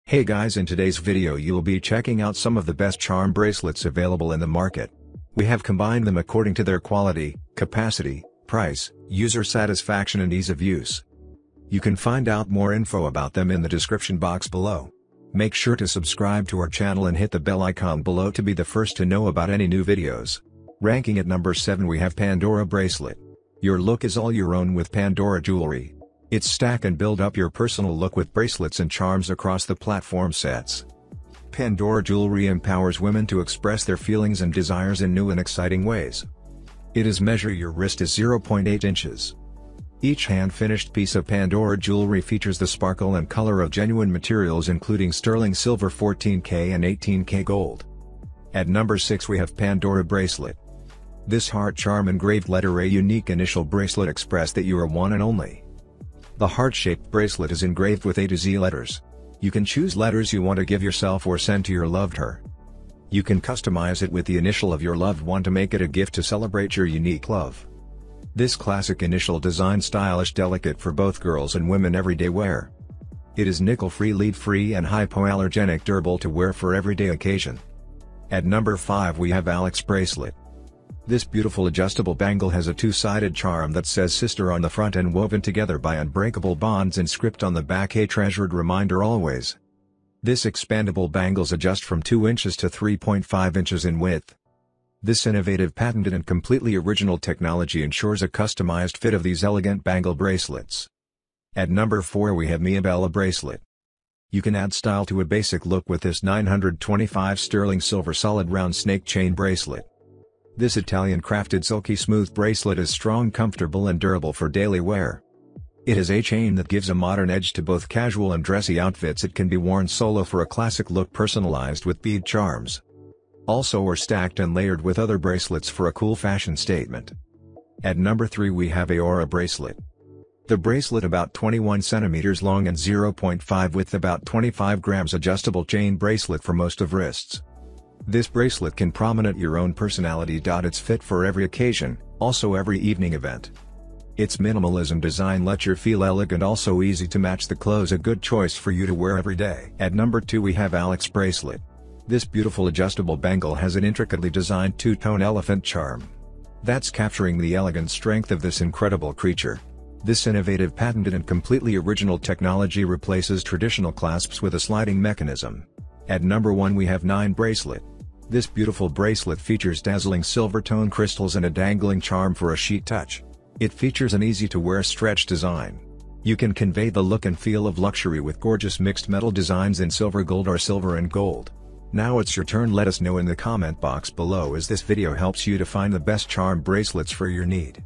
Hey guys, in today's video you will be checking out some of the best charm bracelets available in the market. We have combined them according to their quality, capacity, price, user satisfaction and ease of use. You can find out more info about them in the description box below. Make sure to subscribe to our channel and hit the bell icon below to be the first to know about any new videos. Ranking at number 7 we have Pandora Bracelet. Your look is all your own with Pandora jewelry. It's stack and build up your personal look with bracelets and charms across the platform sets. Pandora jewelry empowers women to express their feelings and desires in new and exciting ways. It is measure your wrist is 0.8 inches. Each hand-finished piece of Pandora jewelry features the sparkle and color of genuine materials including sterling silver 14K and 18K gold. At number 6 we have Pandora Bracelet. This heart charm engraved letter A unique initial bracelet express that you are one and only. The heart-shaped bracelet is engraved with A to Z letters. You can choose letters you want to give yourself or send to your loved her. You can customize it with the initial of your loved one to make it a gift to celebrate your unique love. This classic initial design stylish delicate for both girls and women everyday wear. It is nickel-free, lead-free and hypoallergenic durable to wear for everyday occasion. At number 5 we have Alex Bracelet. This beautiful adjustable bangle has a two-sided charm that says sister on the front and woven together by unbreakable bonds and script on the back, a treasured reminder always. This expandable bangles adjust from 2 inches to 3.5 inches in width. This innovative patented and completely original technology ensures a customized fit of these elegant bangle bracelets. At number 4 we have Pandora Bracelet. You can add style to a basic look with this 925 sterling silver solid round snake chain bracelet. This Italian crafted silky smooth bracelet is strong, comfortable and durable for daily wear. It has a chain that gives a modern edge to both casual and dressy outfits. It can be worn solo for a classic look, personalized with bead charms. Also or stacked and layered with other bracelets for a cool fashion statement. At number 3 we have Pandora Bracelet. The bracelet about 21 centimeters long and 0.5 width, about 25 grams, adjustable chain bracelet for most of wrists. This bracelet can prominent your own personality. It's fit for every occasion, also every evening event. Its minimalism design lets you feel elegant, also easy to match the clothes, a good choice for you to wear every day. At number 2 we have Alex Bracelet. This beautiful adjustable bangle has an intricately designed two-tone elephant charm. That's capturing the elegant strength of this incredible creature. This innovative patented and completely original technology replaces traditional clasps with a sliding mechanism. At number 1 we have Bracelet. This beautiful bracelet features dazzling silver tone crystals and a dangling charm for a chic touch. It features an easy-to-wear stretch design. You can convey the look and feel of luxury with gorgeous mixed metal designs in silver gold or silver and gold. Now it's your turn. Let us know in the comment box below as this video helps you to find the best charm bracelets for your need.